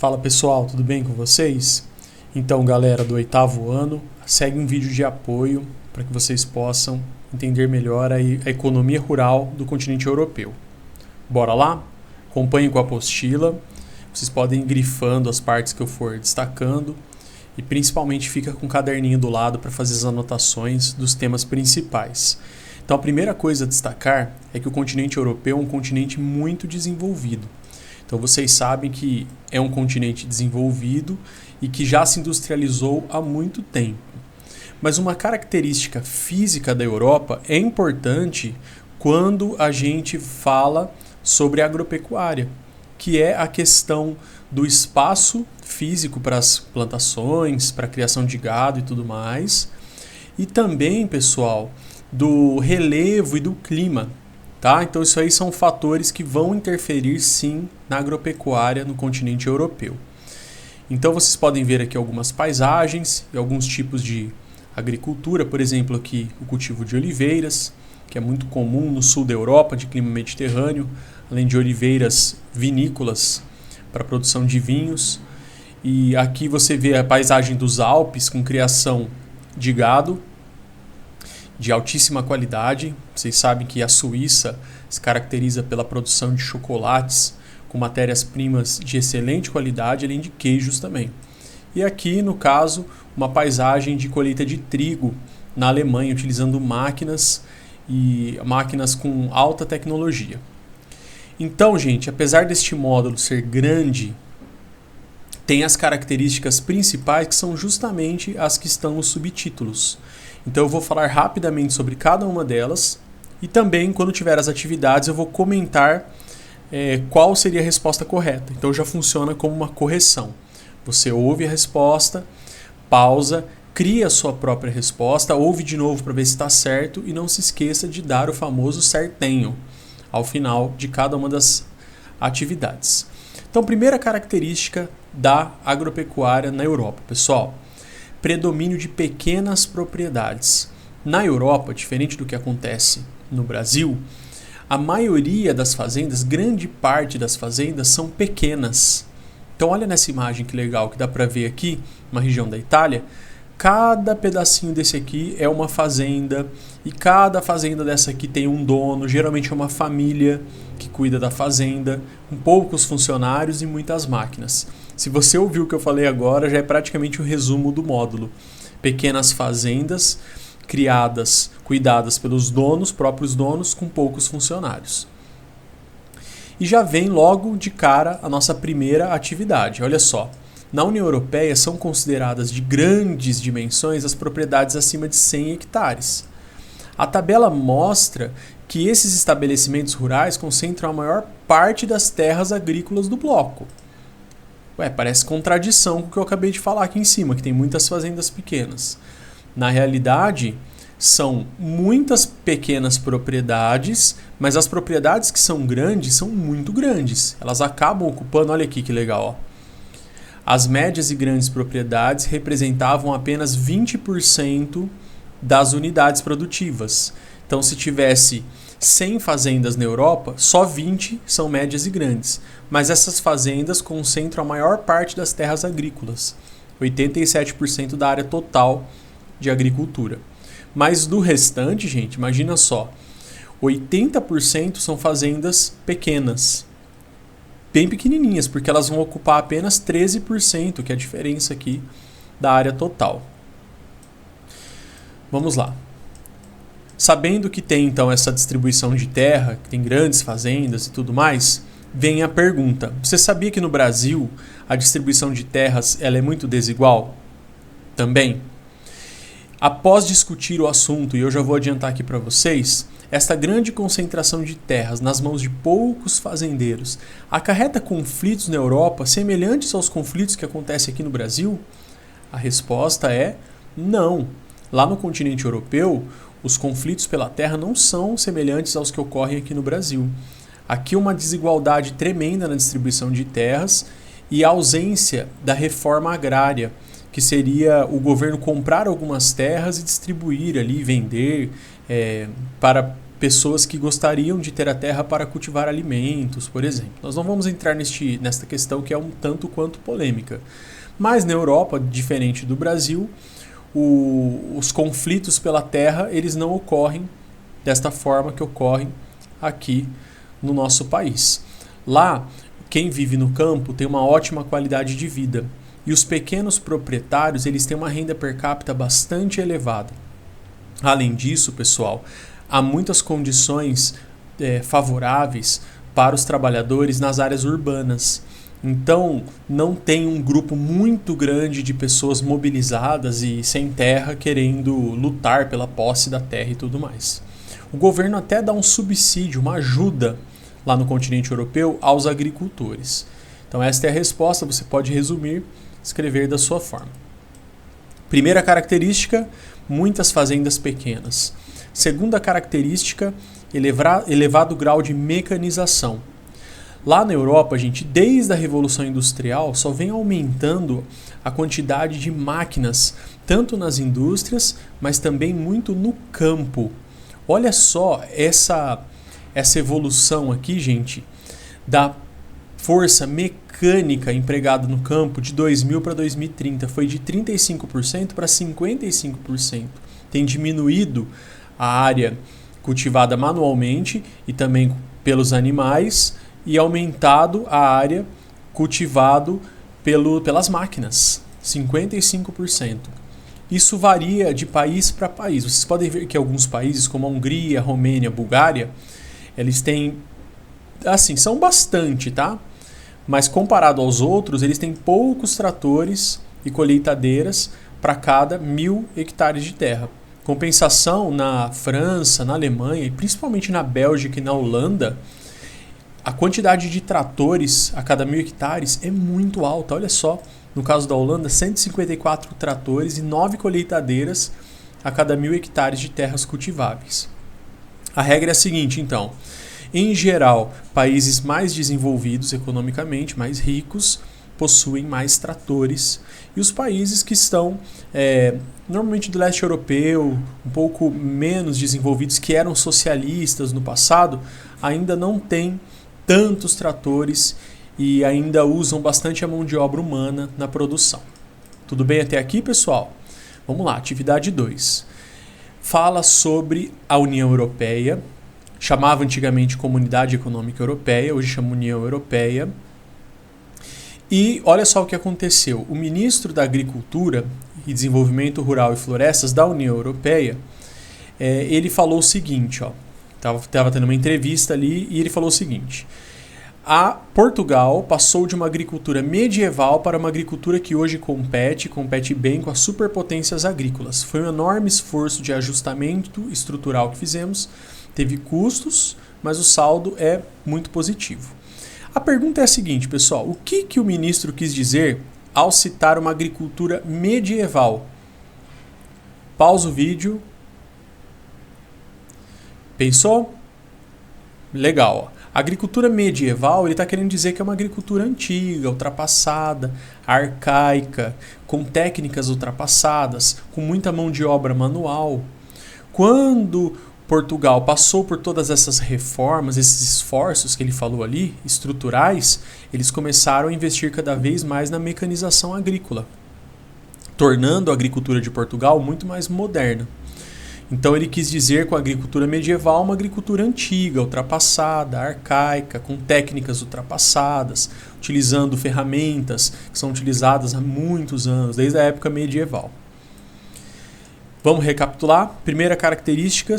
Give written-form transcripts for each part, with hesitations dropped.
Fala pessoal, tudo bem com vocês? Então, galera do oitavo ano, segue um vídeo de apoio para que vocês possam entender melhor a economia rural do continente europeu. Bora lá? Acompanhem com a apostila, vocês podem ir grifando as partes que eu for destacando e principalmente fica com um caderninho do lado para fazer as anotações dos temas principais. Então, a primeira coisa a destacar é que o continente europeu é um continente muito desenvolvido. Então vocês sabem que é um continente desenvolvido e que já se industrializou há muito tempo. Mas uma característica física da Europa é importante quando a gente fala sobre agropecuária, que é a questão do espaço físico para as plantações, para a criação de gado e tudo mais. E também, pessoal, do relevo e do clima. Tá? Então isso aí são fatores que vão interferir sim na agropecuária no continente europeu. Então vocês podem ver aqui algumas paisagens e alguns tipos de agricultura, por exemplo aqui o cultivo de oliveiras, que é muito comum no sul da Europa, de clima mediterrâneo, além de oliveiras vinícolas para a produção de vinhos. E aqui você vê a paisagem dos Alpes com criação de gado, de altíssima qualidade. Vocês sabem que a Suíça se caracteriza pela produção de chocolates com matérias-primas de excelente qualidade, além de queijos também. E aqui, no caso, uma paisagem de colheita de trigo na Alemanha, utilizando máquinas com alta tecnologia. Então, gente, apesar deste módulo ser grande, tem as características principais que são justamente as que estão nos subtítulos. Então eu vou falar rapidamente sobre cada uma delas e também, quando tiver as atividades, eu vou comentar qual seria a resposta correta. Então já funciona como uma correção. Você ouve a resposta, pausa, cria a sua própria resposta, ouve de novo para ver se está certo e não se esqueça de dar o famoso certinho ao final de cada uma das atividades. Então, primeira característica da agropecuária na Europa, pessoal. Predomínio de pequenas propriedades. Na Europa, diferente do que acontece no Brasil, a maioria das fazendas, grande parte das fazendas, são pequenas. Então olha nessa imagem que legal, que dá para ver aqui, uma região da Itália. Cada pedacinho desse aqui é uma fazenda e cada fazenda dessa aqui tem um dono, geralmente é uma família que cuida da fazenda, com poucos funcionários e muitas máquinas. Se você ouviu o que eu falei agora, já é praticamente o resumo do módulo. Pequenas fazendas criadas, cuidadas pelos donos, próprios donos, com poucos funcionários. E já vem logo de cara a nossa primeira atividade. Olha só, na União Europeia são consideradas de grandes dimensões as propriedades acima de 100 hectares. A tabela mostra que esses estabelecimentos rurais concentram a maior parte das terras agrícolas do bloco. Parece contradição com o que eu acabei de falar aqui em cima, que tem muitas fazendas pequenas. Na realidade, são muitas pequenas propriedades, mas as propriedades que são grandes são muito grandes. Elas acabam ocupando, olha aqui que legal, ó. As médias e grandes propriedades representavam apenas 20% das unidades produtivas. Então, se tivesse 100 fazendas na Europa, só 20 são médias e grandes. Mas essas fazendas concentram a maior parte das terras agrícolas, 87% da área total de agricultura. Mas do restante, gente, imagina só, 80% são fazendas pequenas, bem pequenininhas, porque elas vão ocupar apenas 13%, que é a diferença aqui da área total. Vamos lá. Sabendo que tem então essa distribuição de terra, que tem grandes fazendas e tudo mais, vem a pergunta: você sabia que no Brasil a distribuição de terras ela é muito desigual? Também. Após discutir o assunto, e eu já vou adiantar aqui para vocês, esta grande concentração de terras nas mãos de poucos fazendeiros acarreta conflitos na Europa semelhantes aos conflitos que acontecem aqui no Brasil? A resposta é não. Lá no continente europeu, os conflitos pela terra não são semelhantes aos que ocorrem aqui no Brasil. Aqui uma desigualdade tremenda na distribuição de terras e a ausência da reforma agrária, que seria o governo comprar algumas terras e distribuir ali, vender para pessoas que gostariam de ter a terra para cultivar alimentos, por exemplo. Nós não vamos entrar nesta questão que é um tanto quanto polêmica. Mas na Europa, diferente do Brasil, os conflitos pela terra eles não ocorrem desta forma que ocorrem aqui no nosso país. Lá, quem vive no campo tem uma ótima qualidade de vida e os pequenos proprietários eles têm uma renda per capita bastante elevada. Além disso, pessoal, há muitas condições favoráveis para os trabalhadores nas áreas urbanas. Então, não tem um grupo muito grande de pessoas mobilizadas e sem terra querendo lutar pela posse da terra e tudo mais. O governo até dá um subsídio, uma ajuda lá no continente europeu aos agricultores. Então, esta é a resposta, você pode resumir, escrever da sua forma. Primeira característica, muitas fazendas pequenas. Segunda característica, elevado grau de mecanização. Lá na Europa, gente, desde a Revolução Industrial, só vem aumentando a quantidade de máquinas, tanto nas indústrias, mas também muito no campo. Olha só essa evolução aqui, gente, da força mecânica empregada no campo de 2000 para 2030. Foi de 35% para 55%. Tem diminuído a área cultivada manualmente e também pelos animais, e aumentado a área cultivado pelas máquinas, 55%. Isso varia de país para país. Vocês podem ver que alguns países, como a Hungria, a Romênia, a Bulgária, eles têm, assim, são bastante, tá? Mas comparado aos outros, eles têm poucos tratores e colheitadeiras para cada 1.000 hectares de terra. Compensação na França, na Alemanha e principalmente na Bélgica e na Holanda, a quantidade de tratores a cada 1.000 hectares é muito alta. Olha só, no caso da Holanda, 154 tratores e 9 colheitadeiras a cada 1.000 hectares de terras cultiváveis. A regra é a seguinte, então. Em geral, países mais desenvolvidos economicamente, mais ricos, possuem mais tratores. E os países que estão normalmente do leste europeu, um pouco menos desenvolvidos, que eram socialistas no passado, ainda não têm tantos tratores e ainda usam bastante a mão de obra humana na produção. Tudo bem até aqui, pessoal? Vamos lá, atividade 2. Fala sobre a União Europeia, chamava antigamente Comunidade Econômica Europeia, hoje chama União Europeia. E olha só o que aconteceu. O ministro da Agricultura e Desenvolvimento Rural e Florestas da União Europeia, ele falou o seguinte, ó. Estava tendo uma entrevista ali e ele falou o seguinte: Portugal passou de uma agricultura medieval para uma agricultura que hoje compete bem com as superpotências agrícolas. Foi um enorme esforço de ajustamento estrutural que fizemos, teve custos, mas o saldo é muito positivo. A pergunta é a seguinte, pessoal: o que o ministro quis dizer ao citar uma agricultura medieval? Pausa o vídeo. Pensou? Legal. Ó. A agricultura medieval, ele está querendo dizer que é uma agricultura antiga, ultrapassada, arcaica, com técnicas ultrapassadas, com muita mão de obra manual. Quando Portugal passou por todas essas reformas, esses esforços que ele falou ali, estruturais, eles começaram a investir cada vez mais na mecanização agrícola, tornando a agricultura de Portugal muito mais moderna. Então ele quis dizer com a agricultura medieval uma agricultura antiga, ultrapassada, arcaica, com técnicas ultrapassadas, utilizando ferramentas que são utilizadas há muitos anos, desde a época medieval. Vamos recapitular. Primeira característica,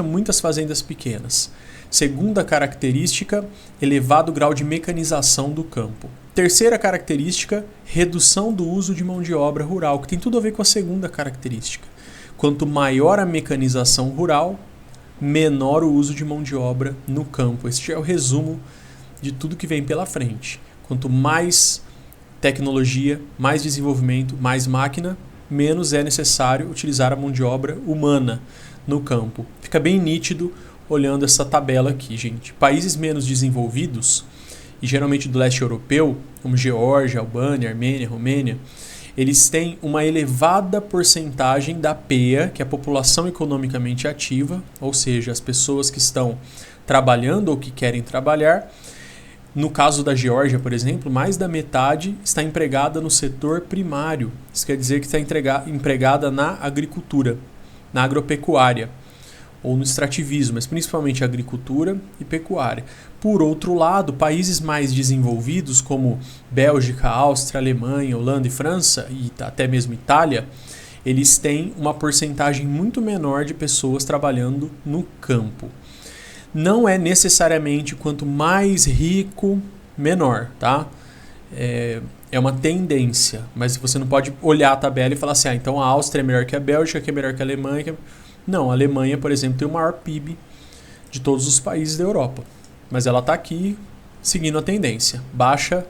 muitas fazendas pequenas. Segunda característica, elevado grau de mecanização do campo. Terceira característica, redução do uso de mão de obra rural, que tem tudo a ver com a segunda característica. Quanto maior a mecanização rural, menor o uso de mão de obra no campo. Este é o resumo de tudo que vem pela frente. Quanto mais tecnologia, mais desenvolvimento, mais máquina, menos é necessário utilizar a mão de obra humana no campo. Fica bem nítido olhando essa tabela aqui, gente. Países menos desenvolvidos, e geralmente do leste europeu, como Geórgia, Albânia, Armênia, Romênia, eles têm uma elevada porcentagem da PEA, que é a população economicamente ativa, ou seja, as pessoas que estão trabalhando ou que querem trabalhar. No caso da Geórgia, por exemplo, mais da metade está empregada no setor primário. Isso quer dizer que está empregada na agricultura, na agropecuária ou no extrativismo, mas principalmente agricultura e pecuária. Por outro lado, países mais desenvolvidos como Bélgica, Áustria, Alemanha, Holanda e França, e até mesmo Itália, eles têm uma porcentagem muito menor de pessoas trabalhando no campo. Não é necessariamente quanto mais rico, menor, tá? É uma tendência, mas você não pode olhar a tabela e falar assim, então a Áustria é melhor que a Bélgica, que é melhor que a Alemanha. Não, a Alemanha, por exemplo, tem o maior PIB de todos os países da Europa, mas ela está aqui seguindo a tendência, baixa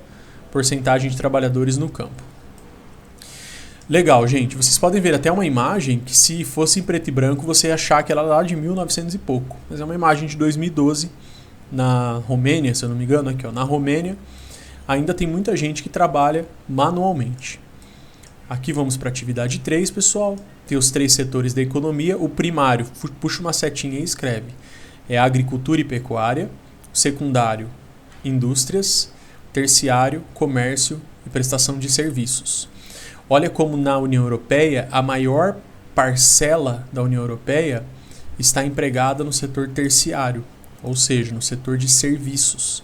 porcentagem de trabalhadores no campo. Legal, gente. Vocês podem ver até uma imagem que, se fosse em preto e branco, você ia achar que ela era lá de 1900 e pouco. Mas é uma imagem de 2012 na Romênia, se eu não me engano. Aqui, ó, na Romênia ainda tem muita gente que trabalha manualmente. Aqui vamos para a atividade 3, pessoal. Tem os 3 setores da economia. O primário, puxa uma setinha e escreve. É agricultura e pecuária. O secundário, indústrias. Terciário, comércio e prestação de serviços. Olha como na União Europeia, a maior parcela da União Europeia está empregada no setor terciário, ou seja, no setor de serviços.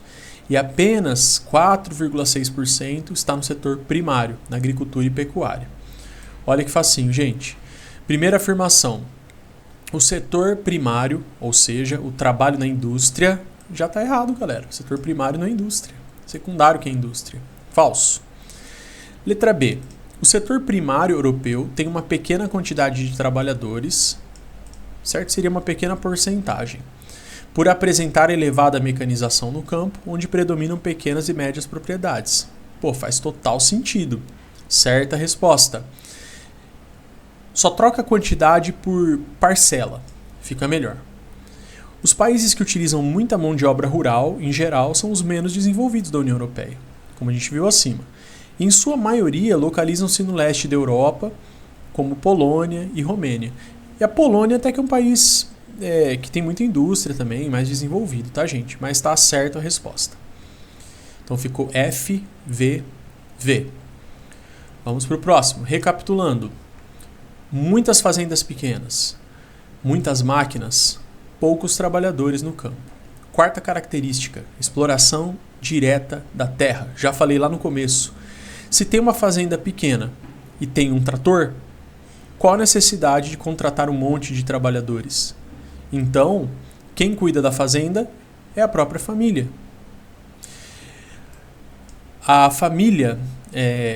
E apenas 4,6% está no setor primário, na agricultura e pecuária. Olha que facinho, gente. Primeira afirmação. O setor primário, ou seja, o trabalho na indústria, já está errado, galera. O setor primário não é indústria. Secundário que é indústria. Falso. Letra B. O setor primário europeu tem uma pequena quantidade de trabalhadores, certo? Seria uma pequena porcentagem, por apresentar elevada mecanização no campo, onde predominam pequenas e médias propriedades. Pô, faz total sentido. Certa resposta. Só troca a quantidade por parcela, fica melhor. Os países que utilizam muita mão de obra rural, em geral, são os menos desenvolvidos da União Europeia, como a gente viu acima. Em sua maioria, localizam-se no leste da Europa, como Polônia e Romênia. E a Polônia até que é um país que tem muita indústria também, mais desenvolvido, tá, gente? Mas está certa a resposta. Então ficou F, V, V. Vamos para o próximo. Recapitulando. Muitas fazendas pequenas, muitas máquinas, poucos trabalhadores no campo. Quarta característica, exploração direta da terra. Já falei lá no começo. Se tem uma fazenda pequena e tem um trator, qual a necessidade de contratar um monte de trabalhadores? Então, quem cuida da fazenda é a própria família. A família,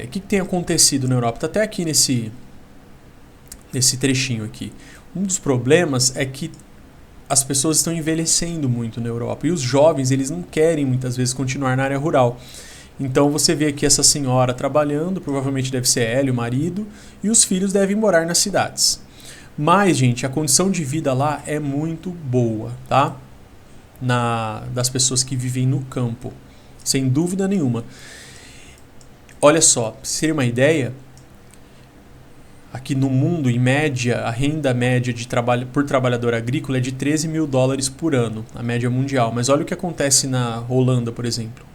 o que tem acontecido na Europa? Está até aqui nesse trechinho aqui. Um dos problemas é que as pessoas estão envelhecendo muito na Europa e os jovens, eles não querem muitas vezes continuar na área rural. Então você vê aqui essa senhora trabalhando, provavelmente deve ser ela, o marido, e os filhos devem morar nas cidades. Mas, gente, a condição de vida lá é muito boa, tá? Das pessoas que vivem no campo, sem dúvida nenhuma. Olha só, pra vocês terem uma ideia, aqui no mundo, em média, a renda média por trabalhador agrícola é de $13 mil por ano, a média mundial. Mas olha o que acontece na Holanda, por exemplo.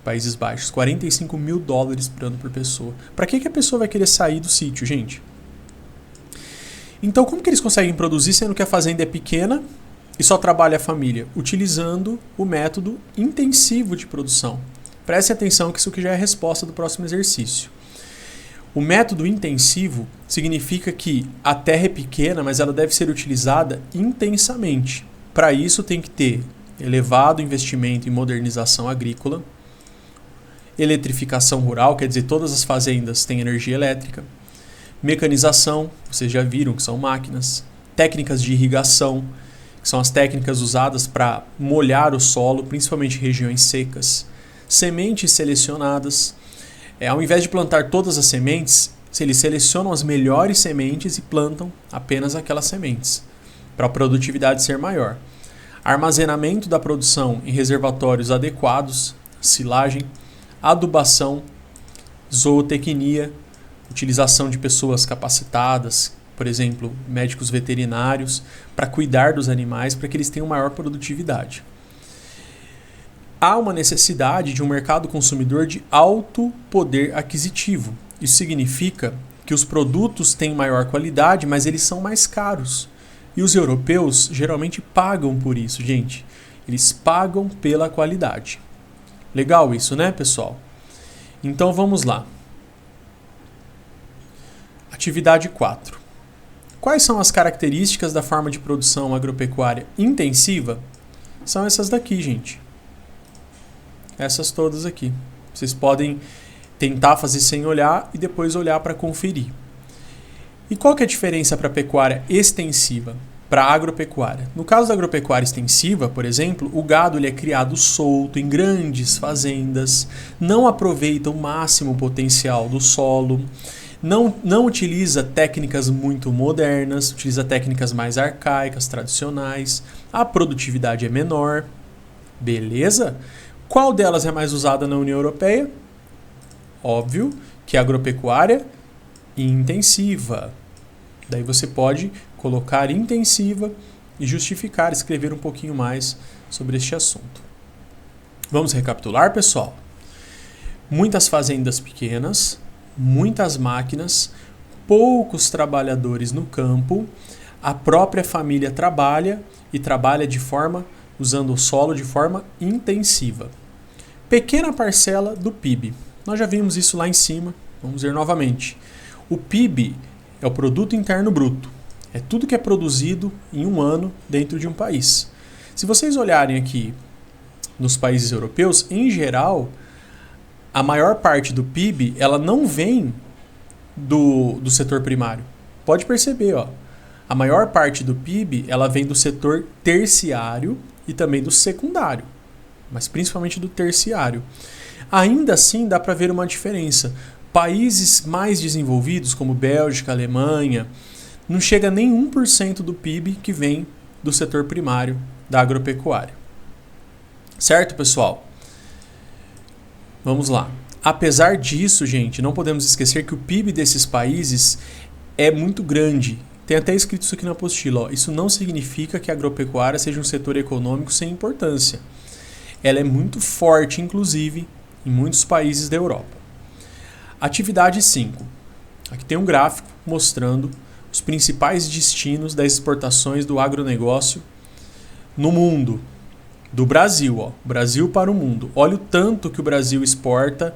Países Baixos, $45 mil por ano por pessoa. Para que a pessoa vai querer sair do sítio, gente? Então, como que eles conseguem produzir sendo que a fazenda é pequena e só trabalha a família? Utilizando o método intensivo de produção. Preste atenção que isso aqui já é a resposta do próximo exercício. O método intensivo significa que a terra é pequena, mas ela deve ser utilizada intensamente. Para isso tem que ter elevado investimento em modernização agrícola, eletrificação rural, quer dizer, todas as fazendas têm energia elétrica, mecanização, vocês já viram que são máquinas, técnicas de irrigação, que são as técnicas usadas para molhar o solo, principalmente em regiões secas, sementes selecionadas. Ao invés de plantar todas as sementes, eles selecionam as melhores sementes e plantam apenas aquelas sementes, para a produtividade ser maior. Armazenamento da produção em reservatórios adequados, silagem, adubação, zootecnia, utilização de pessoas capacitadas, por exemplo, médicos veterinários, para cuidar dos animais, para que eles tenham maior produtividade. Há uma necessidade de um mercado consumidor de alto poder aquisitivo. Isso significa que os produtos têm maior qualidade, mas eles são mais caros. E os europeus geralmente pagam por isso, gente. Eles pagam pela qualidade. Legal isso, né, pessoal? Então vamos lá. Atividade 4. Quais são as características da forma de produção agropecuária intensiva? São essas daqui, gente. Essas todas aqui. Vocês podem tentar fazer sem olhar e depois olhar para conferir. E qual que é a diferença para a pecuária extensiva, para a agropecuária? No caso da agropecuária extensiva, por exemplo, o gado ele é criado solto em grandes fazendas, não aproveita o máximo potencial do solo, não utiliza técnicas muito modernas, utiliza técnicas mais arcaicas, tradicionais, a produtividade é menor, beleza? Qual delas é mais usada na União Europeia? Óbvio que a agropecuária intensiva. Daí você pode colocar intensiva e justificar, escrever um pouquinho mais sobre este assunto. Vamos recapitular, pessoal? Muitas fazendas pequenas, muitas máquinas, poucos trabalhadores no campo, a própria família trabalha e trabalha usando o solo de forma intensiva. Pequena parcela do PIB. Nós já vimos isso lá em cima, vamos ver novamente. O PIB é o Produto Interno Bruto. É tudo que é produzido em um ano dentro de um país. Se vocês olharem aqui nos países europeus, em geral, a maior parte do PIB ela não vem do setor primário. Pode perceber, ó. A maior parte do PIB ela vem do setor terciário e também do secundário, mas principalmente do terciário. Ainda assim, dá para ver uma diferença. Países mais desenvolvidos, como Bélgica, Alemanha, não chega nem 1% do PIB que vem do setor primário da agropecuária. Certo, pessoal? Vamos lá. Apesar disso, gente, não podemos esquecer que o PIB desses países é muito grande. Tem até escrito isso aqui na apostila. Ó. Isso não significa que a agropecuária seja um setor econômico sem importância. Ela é muito forte, inclusive, em muitos países da Europa. Atividade 5. Aqui tem um gráfico mostrando os principais destinos das exportações do agronegócio no mundo. Do Brasil, ó. Brasil para o mundo. Olha o tanto que o Brasil exporta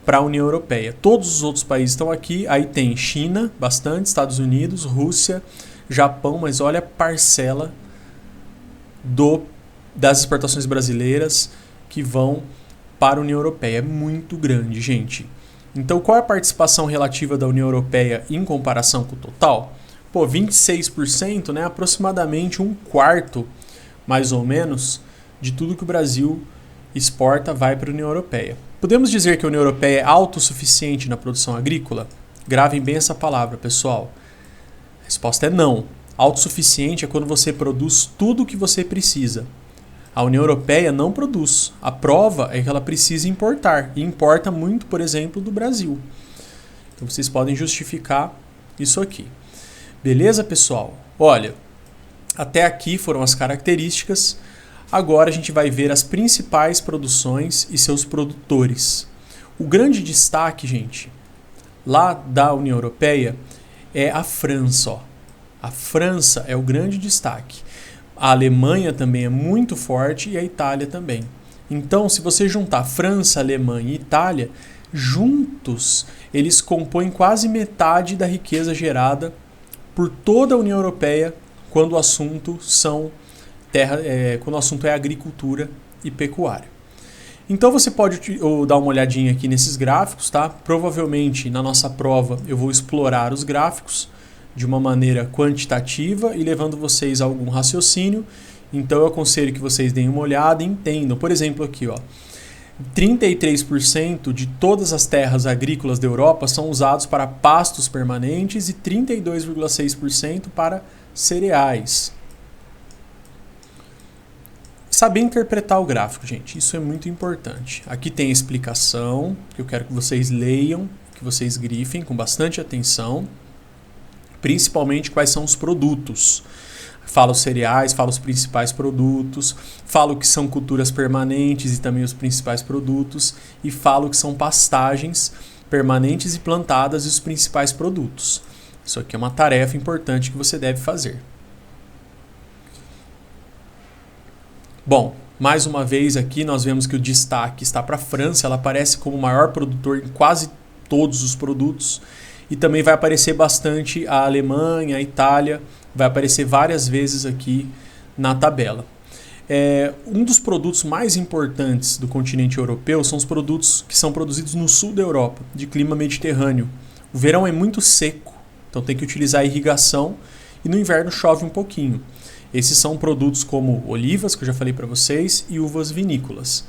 para a União Europeia. Todos os outros países estão aqui. Aí tem China, bastante, Estados Unidos, Rússia, Japão, mas olha a parcela das exportações brasileiras que vão para a União Europeia. É muito grande, gente. Então, qual é a participação relativa da União Europeia em comparação com o total? 26%, né? Aproximadamente um quarto, mais ou menos, de tudo que o Brasil exporta vai para a União Europeia. Podemos dizer que a União Europeia é autossuficiente na produção agrícola? Gravem bem essa palavra, pessoal. A resposta é não. Autossuficiente é quando você produz tudo o que você precisa. A União Europeia não produz. A prova é que ela precisa importar. E importa muito, por exemplo, do Brasil. Então vocês podem justificar isso aqui. Beleza, pessoal? Olha, até aqui foram as características. Agora a gente vai ver as principais produções e seus produtores. O grande destaque, gente, lá da União Europeia é a França. Ó. A França é o grande destaque. A Alemanha também é muito forte e a Itália também. Então, se você juntar França, Alemanha e Itália, juntos eles compõem quase metade da riqueza gerada por toda a União Europeia quando o assunto quando o assunto é agricultura e pecuária. Então você pode dar uma olhadinha aqui nesses gráficos, tá? Provavelmente na nossa prova eu vou explorar os gráficos de uma maneira quantitativa e levando vocês a algum raciocínio. Então eu aconselho que vocês deem uma olhada e entendam. Por exemplo, aqui, ó, 33% de todas as terras agrícolas da Europa são usados para pastos permanentes e 32,6% para cereais. Saber interpretar o gráfico, gente, isso é muito importante. Aqui tem a explicação, que eu quero que vocês leiam, que que vocês grifem com bastante atenção, principalmente quais são os produtos. Fala os cereais, fala os principais produtos, fala o que são culturas permanentes e também os principais produtos, e fala o que são pastagens permanentes e plantadas e os principais produtos. Isso aqui é uma tarefa importante que você deve fazer. Bom, mais uma vez aqui nós vemos que o destaque está para a França, ela aparece como o maior produtor em quase todos os produtos, e também vai aparecer bastante a Alemanha, a Itália, vai aparecer várias vezes aqui na tabela. Um dos produtos mais importantes do continente europeu são os produtos que são produzidos no sul da Europa, de clima mediterrâneo. O verão é muito seco, então tem que utilizar irrigação, e no inverno chove um pouquinho. Esses são produtos como olivas, que eu já falei para vocês, e uvas vinícolas.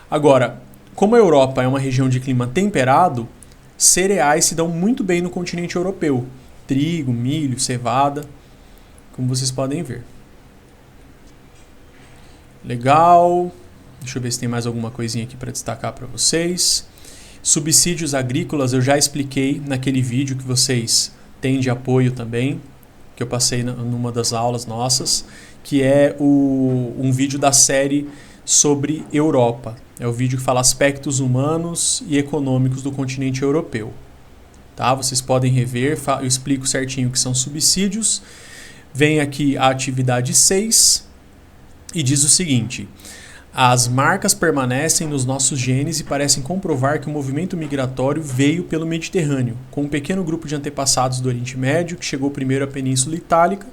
Agora, como a Europa é uma região de clima temperado, cereais se dão muito bem no continente europeu. Trigo, milho, cevada, como vocês podem ver. Legal. Deixa eu ver se tem mais alguma coisinha aqui para destacar para vocês. Subsídios agrícolas eu já expliquei naquele vídeo que vocês têm de apoio também, que eu passei numa das aulas nossas, que é um vídeo da série sobre Europa. É o vídeo que fala aspectos humanos e econômicos do continente europeu. Tá? Vocês podem rever, eu explico certinho o que são subsídios. Vem aqui a atividade 6 e diz o seguinte: as marcas permanecem nos nossos genes e parecem comprovar que o movimento migratório veio pelo Mediterrâneo, com um pequeno grupo de antepassados do Oriente Médio que chegou primeiro à Península Itálica,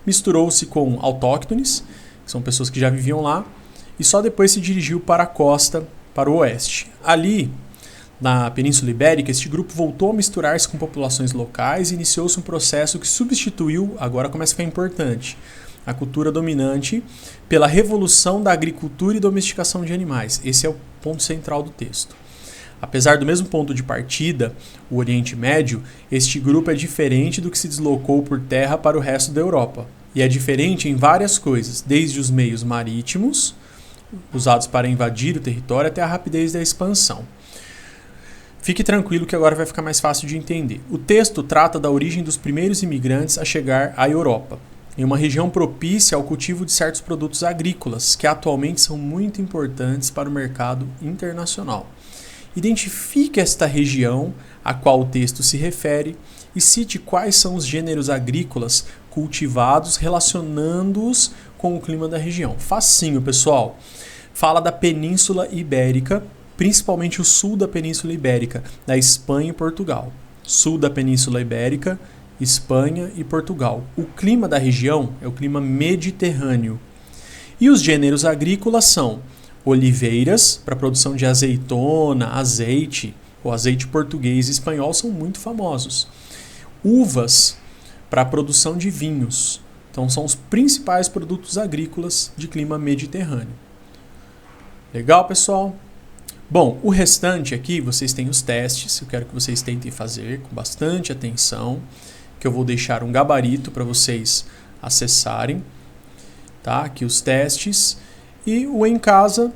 misturou-se com autóctones, que são pessoas que já viviam lá, e só depois se dirigiu para a costa, para o oeste. Ali, na Península Ibérica, este grupo voltou a misturar-se com populações locais e iniciou-se um processo que substituiu, agora começa a ficar importante, a cultura dominante pela revolução da agricultura e domesticação de animais. Esse é o ponto central do texto. Apesar do mesmo ponto de partida, o Oriente Médio, este grupo é diferente do que se deslocou por terra para o resto da Europa. E é diferente em várias coisas, desde os meios marítimos, usados para invadir o território, até a rapidez da expansão. Fique tranquilo que agora vai ficar mais fácil de entender. O texto trata da origem dos primeiros imigrantes a chegar à Europa, em uma região propícia ao cultivo de certos produtos agrícolas, que atualmente são muito importantes para o mercado internacional. Identifique esta região a qual o texto se refere e cite quais são os gêneros agrícolas cultivados, relacionando-os com o clima da região. Facinho, pessoal. Fala da Península Ibérica, principalmente o sul da Península Ibérica, da Espanha e Portugal. Sul da Península Ibérica, Espanha e Portugal. O clima da região é o clima mediterrâneo. E os gêneros agrícolas são oliveiras, para a produção de azeitona, azeite, o azeite português e espanhol são muito famosos. Uvas, para a produção de vinhos. Então são os principais produtos agrícolas de clima mediterrâneo. Legal, pessoal? Bom, o restante aqui, vocês têm os testes, eu quero que vocês tentem fazer com bastante atenção, que eu vou deixar um gabarito para vocês acessarem, tá? Aqui os testes. E o em casa,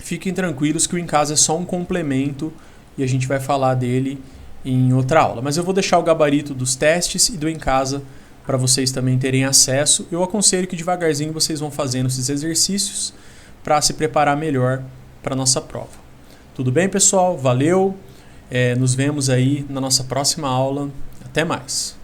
fiquem tranquilos que o em casa é só um complemento e a gente vai falar dele em outra aula. Mas eu vou deixar o gabarito dos testes e do em casa para vocês também terem acesso. Eu aconselho que devagarzinho vocês vão fazendo esses exercícios para se preparar melhor para a nossa prova. Tudo bem, pessoal? Valeu! Nos vemos aí na nossa próxima aula. Até mais!